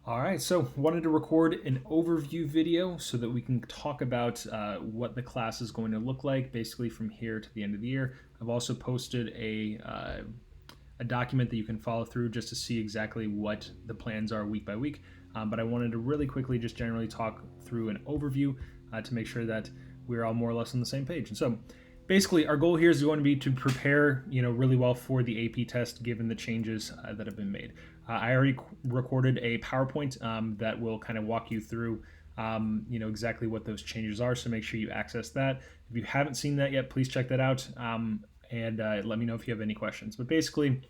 All right, so wanted to record an overview video so that we can talk about what the class is going to look like basically from here to the end of the year. I've also posted a document that you can follow through just to see exactly what the plans are week by week. But I wanted to really quickly just generally talk through an overview to make sure that we're all more or less on the same page. And so basically our goal here is going to be to prepare really well for the AP test given the changes that have been made. I already recorded a PowerPoint that will kind of walk you through exactly what those changes are, so make sure you access that. If you haven't seen that yet, please check that out, and let me know if you have any questions. But basically,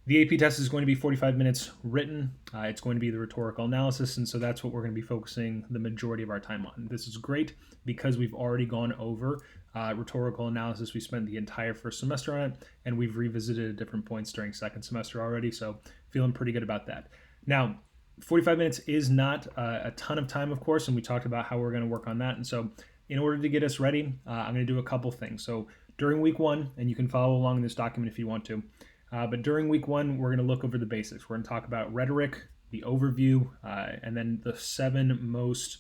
the AP test is going to be 45 minutes written. It's going to be the rhetorical analysis, and so that's what we're going to be focusing the majority of our time on. This is great because we've already gone over rhetorical analysis. We spent the entire first semester on it, and we've revisited at different points during second semester already, so feeling pretty good about that. Now, 45 minutes is not a ton of time, of course, and we talked about how we're going to work on that. And so in order to get us ready, I'm going to do a couple things. So during week one, and you can follow along in this document if you want to, but during week one, we're going to look over the basics. We're going to talk about rhetoric, the overview, and then the 7 most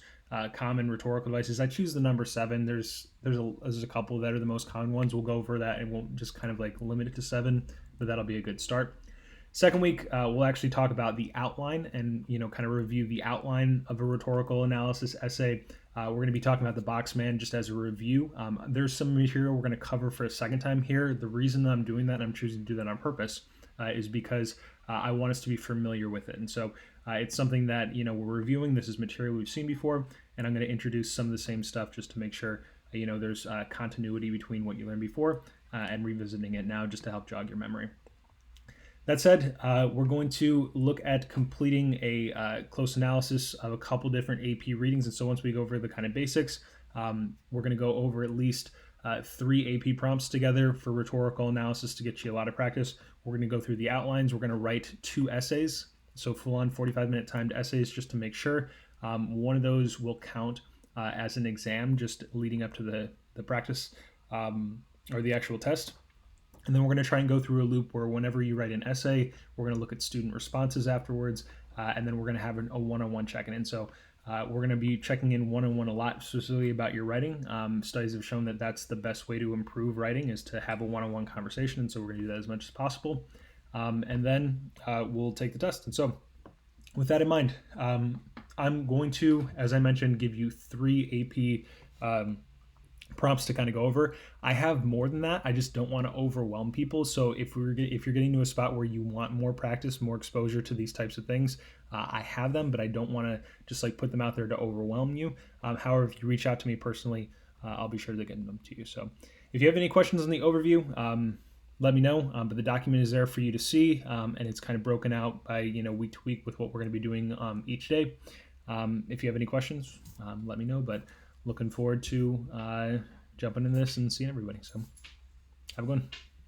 common rhetorical devices. I choose the number 7. There's a couple that are the most common ones. We'll go over that and we'll just kind of like limit it to 7, but that'll be a good start. Second week, we'll actually talk about the outline and kind of review the outline of a rhetorical analysis essay. We're going to be talking about the Boxman just as a review. There's some material we're going to cover for a second time here. The reason that I'm doing that, and I'm choosing to do that on purpose, is because I want us to be familiar with it. And so it's something that we're reviewing. This is material we've seen before, and I'm going to introduce some of the same stuff just to make sure there's continuity between what you learned before and revisiting it now, just to help jog your memory. That said, we're going to look at completing a close analysis of a couple different AP readings. And so once we go over the kind of basics, we're going to go over at least 3 AP prompts together for rhetorical analysis to get you a lot of practice. We're going to go through the outlines. We're going to write 2 essays, so full-on 45-minute timed essays just to make sure. One of those will count as an exam just leading up to the practice or the actual test. And then we're going to try and go through a loop where whenever you write an essay, we're going to look at student responses afterwards, and then we're going to have a one-on-one check-in. And so we're going to be checking in one-on-one a lot, specifically about your writing. Studies have shown that that's the best way to improve writing is to have a one-on-one conversation, and so we're going to do that as much as possible. And then we'll take the test. And so with that in mind, I'm going to, as I mentioned, give you 3 AP prompts to kind of go over. I have more than that. I just don't want to overwhelm people. So if you're getting to a spot where you want more practice, more exposure to these types of things, I have them, but I don't want to just like put them out there to overwhelm you. However, if you reach out to me personally, I'll be sure to get them to you. So if you have any questions on the overview, let me know. But the document is there for you to see, and it's kind of broken out by week to week with what we're going to be doing each day. If you have any questions, let me know. But looking forward to jumping in this and seeing everybody. So have a good one.